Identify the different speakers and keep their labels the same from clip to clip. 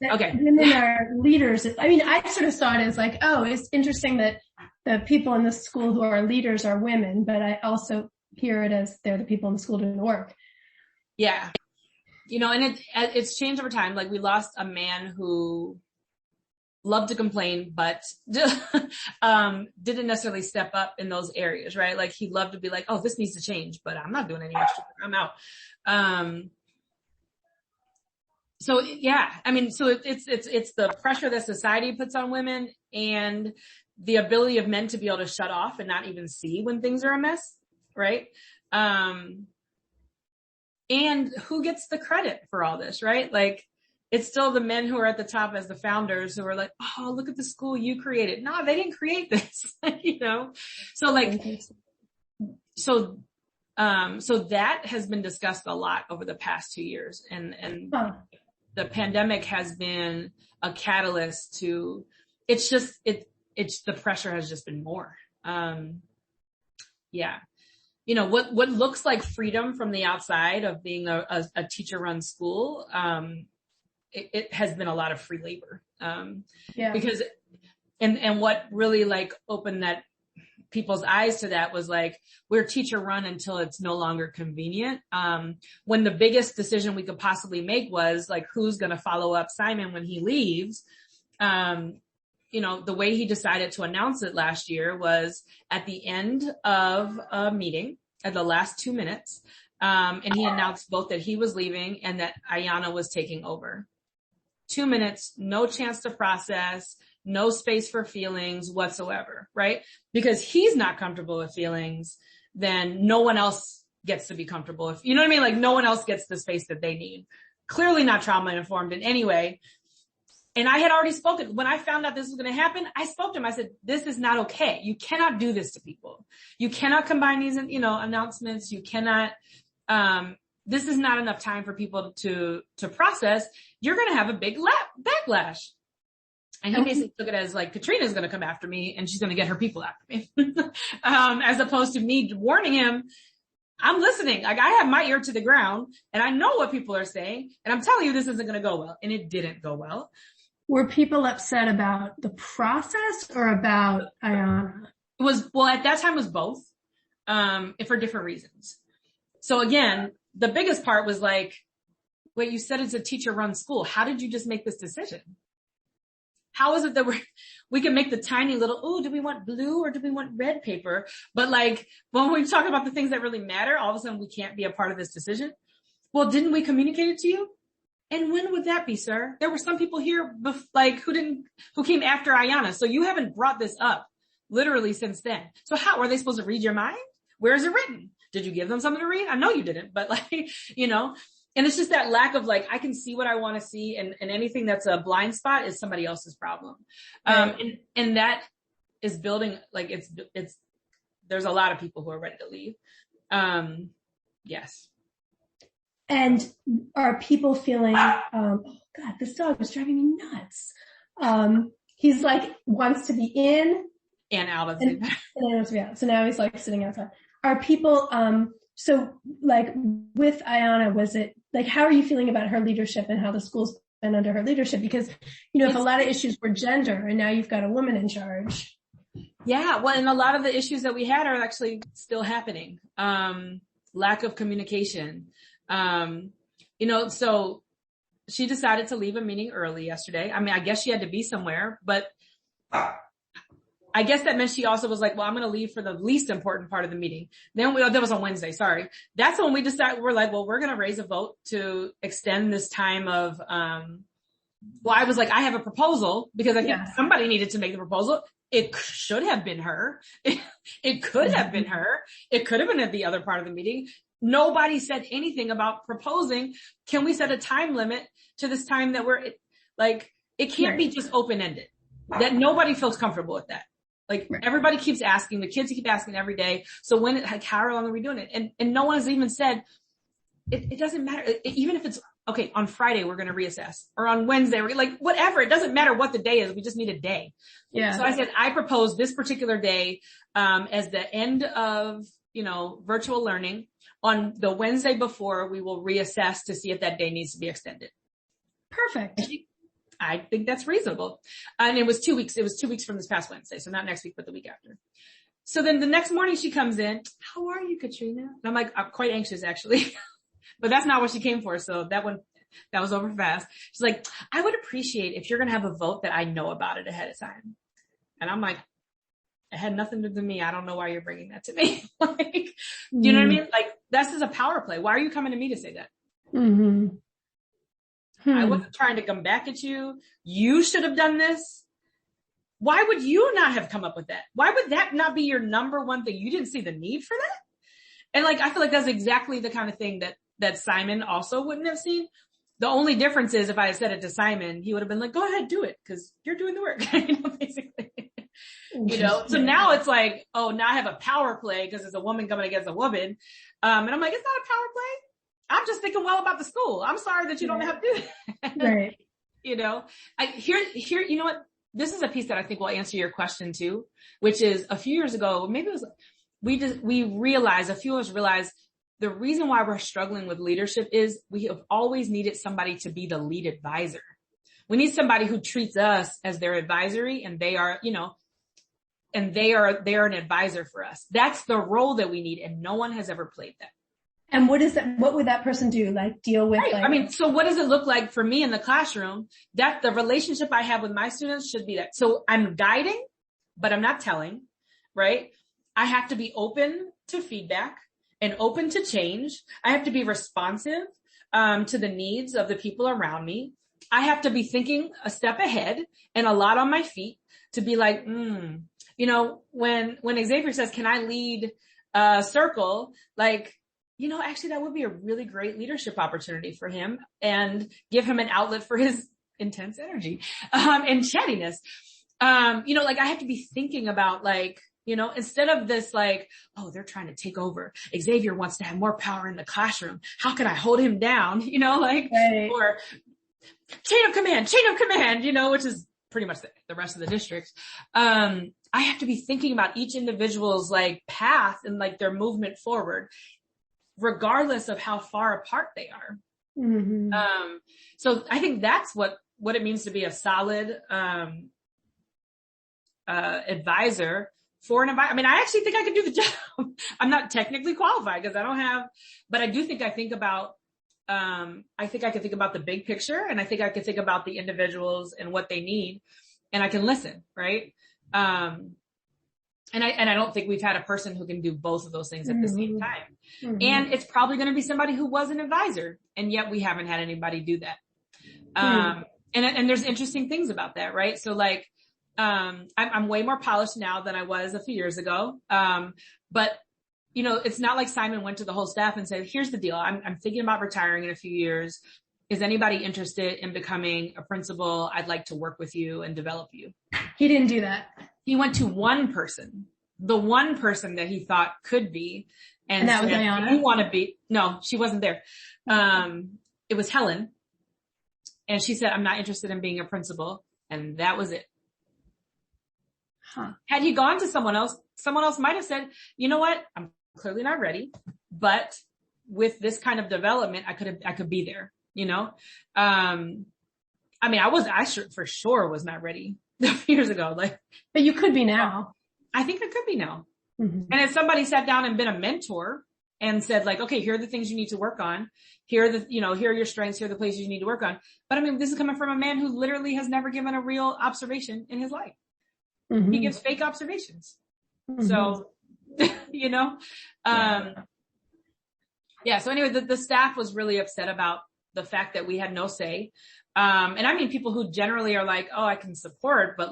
Speaker 1: Okay.
Speaker 2: Women are leaders. I mean, I sort of saw it as like, oh, it's interesting that the people in the school who are leaders are women, but I also hear it as they're the people in the school doing the work.
Speaker 1: Yeah. And it's changed over time. Like we lost a man who loved to complain, but didn't necessarily step up in those areas, right? Like he loved to be like, oh, this needs to change, but I'm not doing any extra work. I'm out. So yeah, I mean, so it's the pressure that society puts on women and the ability of men to be able to shut off and not even see when things are a mess, right? And who gets the credit for all this, right? Like it's still the men who are at the top as the founders who are like, oh, look at the school you created. No, they didn't create this, So like, so that has been discussed a lot over the past 2 years and the pandemic has been a catalyst to, it's the pressure has just been more. Yeah. What looks like freedom from the outside of being a teacher run school, it has been a lot of free labor. Because, and what really like opened that people's eyes to that was like, we're teacher run until it's no longer convenient. When the biggest decision we could possibly make was like, who's going to follow up Simon when he leaves? The way he decided to announce it last year was at the end of a meeting at the last 2 minutes. And he announced both that he was leaving and that Ayanna was taking over. 2 minutes, no chance to process, no space for feelings whatsoever, right? Because he's not comfortable with feelings, then no one else gets to be comfortable. If you know what I mean? Like no one else gets the space that they need. Clearly not trauma informed in any way. And I had already spoken. When I found out this was going to happen, I spoke to him. I said, this is not okay. You cannot do this to people. You cannot combine these, announcements. You cannot, this is not enough time for people to process. You're going to have a big backlash. And he basically took it as like, Katrina's going to come after me and she's going to get her people after me. As opposed to me warning him, I'm listening. Like I have my ear to the ground and I know what people are saying. And I'm telling you, this isn't going to go well. And it didn't go well.
Speaker 2: Were people upset about the process or about Ayanna?
Speaker 1: At that time was both, for different reasons. So again, the biggest part was like, wait, you said it's a teacher run school. How did you just make this decision? How is it that we can make the tiny little, do we want blue or do we want red paper? But like, when we talk about the things that really matter, all of a sudden we can't be a part of this decision. Well, didn't we communicate it to you? And when would that be, sir? There were some people here, who came after Ayanna. So you haven't brought this up literally since then. So how are they supposed to read your mind? Where is it written? Did you give them something to read? I know you didn't, but and it's just that lack of like, I can see what I want to see and anything that's a blind spot is somebody else's problem. Right. And that is building, like there's a lot of people who are ready to leave. Yes.
Speaker 2: And are people feeling, oh God, this dog is driving me nuts. He's like, wants to be in
Speaker 1: and out of the
Speaker 2: So now he's like sitting outside. Are people, so like with Ayanna, was it like, how are you feeling about her leadership and how the school's been under her leadership? Because, if a lot of issues were gender and now you've got a woman in charge.
Speaker 1: Yeah. Well, and a lot of the issues that we had are actually still happening. Lack of communication. So she decided to leave a meeting early yesterday. I mean, I guess she had to be somewhere, but I guess that meant she also was like, well, I'm going to leave for the least important part of the meeting. Then that was on Wednesday. Sorry. That's when we decided, we're like, well, we're going to raise a vote to extend this time of, I was like, I have a proposal because I think somebody needed to make the proposal. It should have been her. It could have been her. It could have been at the other part of the meeting. Nobody said anything about proposing. Can we set a time limit to this time that it can't be just open-ended, that nobody feels comfortable with that. Like everybody keeps asking, the kids keep asking every day. So how long are we doing it? And no one has even said, it doesn't matter. Even if it's, okay, on Friday, we're going to reassess, or on Wednesday, whatever. It doesn't matter what the day is. We just need a day. Yeah. So I said, I propose this particular day, as the end of, virtual learning. On the Wednesday before, we will reassess to see if that day needs to be extended.
Speaker 2: Perfect.
Speaker 1: I think that's reasonable. And it was 2 weeks. It was 2 weeks from this past Wednesday. So not next week, but the week after. So then the next morning she comes in, how are you, Katrina? And I'm like, I'm quite anxious actually, but that's not what she came for. So that was over fast. She's like, I would appreciate if you're going to have a vote that I know about it ahead of time. And I'm like, it had nothing to do with me. I don't know why you're bringing that to me. Like, you know what I mean? Like, this is a power play. Why are you coming to me to say that? I wasn't trying to come back at you. You should have done this. Why would you not have come up with that? Why would that not be your number one thing? You didn't see the need for that? And like, I feel like that's exactly the kind of thing that Simon also wouldn't have seen. The only difference is if I had said it to Simon, he would have been like, go ahead, do it, because you're doing the work, basically. So now it's like, oh, now I have a power play because it's a woman coming against a woman. And I'm like, it's not a power play. I'm just thinking well about the school. I'm sorry that you don't have to do that. Right. You know what? This is a piece that I think will answer your question too, which is a few years ago, maybe it was, a few of us realized the reason why we're struggling with leadership is we have always needed somebody to be the lead advisor. We need somebody who treats us as their advisory, and they are an advisor for us. That's the role that we need, and no one has ever played that.
Speaker 2: And what is that? What would that person do? Like deal with?
Speaker 1: Right. So what does it look like for me in the classroom? That the relationship I have with my students should be that. So I'm guiding, but I'm not telling, right? I have to be open to feedback and open to change. I have to be responsive to the needs of the people around me. I have to be thinking a step ahead and a lot on my feet to be like, when Xavier says, can I lead a circle? Like, actually that would be a really great leadership opportunity for him and give him an outlet for his intense energy, and chattiness. I have to be thinking about instead of this they're trying to take over. Xavier wants to have more power in the classroom. How can I hold him down? Right. Or chain of command, which is pretty much the rest of the district. I have to be thinking about each individual's path and their movement forward, regardless of how far apart they are. Mm-hmm. So I think that's what it means to be a solid, advisor for an environment. I mean, I actually think I could do the job. I'm not technically qualified because I don't have, but I do think I think about, I think I can think about the big picture, and I think I can think about the individuals and what they need, and I can listen, right? And I don't think we've had a person who can do both of those things at the same time. Mm-hmm. And it's probably going to be somebody who was an advisor, and yet we haven't had anybody do that. And there's interesting things about that, right? So I'm way more polished now than I was a few years ago. But it's not like Simon went to the whole staff and said, here's the deal. I'm thinking about retiring in a few years. Is anybody interested in becoming a principal? I'd like to work with you and develop you.
Speaker 2: He didn't do that.
Speaker 1: He went to one person, the one person that he thought could be.
Speaker 2: And that was Ayana?
Speaker 1: You want to be? No, she wasn't there. It was Helen. And she said, I'm not interested in being a principal. And that was it. Huh. Had he gone to someone else might have said, you know what? I'm clearly not ready, but with this kind of development, I could be there, I for sure was not ready a few years ago.
Speaker 2: But you could be now.
Speaker 1: I think I could be now. Mm-hmm. And if somebody sat down and been a mentor and said okay, here are the things you need to work on. Here are here are your strengths. Here are the places you need to work on. But this is coming from a man who literally has never given a real observation in his life. Mm-hmm. He gives fake observations. Mm-hmm. So, so anyway, the staff was really upset about the fact that we had no say. And people who generally are oh, I can support, but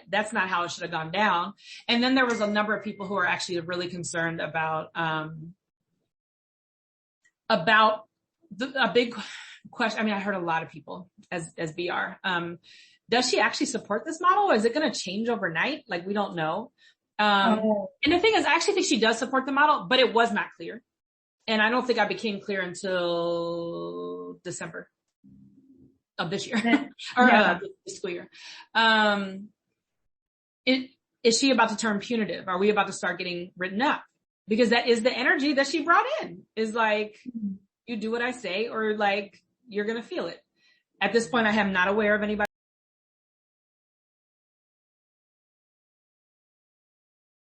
Speaker 1: that's not how it should have gone down. And then there was a number of people who are actually really concerned about a big question. I heard a lot of people as BR. Does she actually support this model, or is it going to change overnight? We don't know. And the thing is, I actually think she does support the model, but it was not clear. And I don't think I became clear until December of this year or this school year. Is she about to turn punitive? Are we about to start getting written up? Because that is the energy that she brought in, is you do what I say, or you're going to feel it. At this point, I am not aware of anybody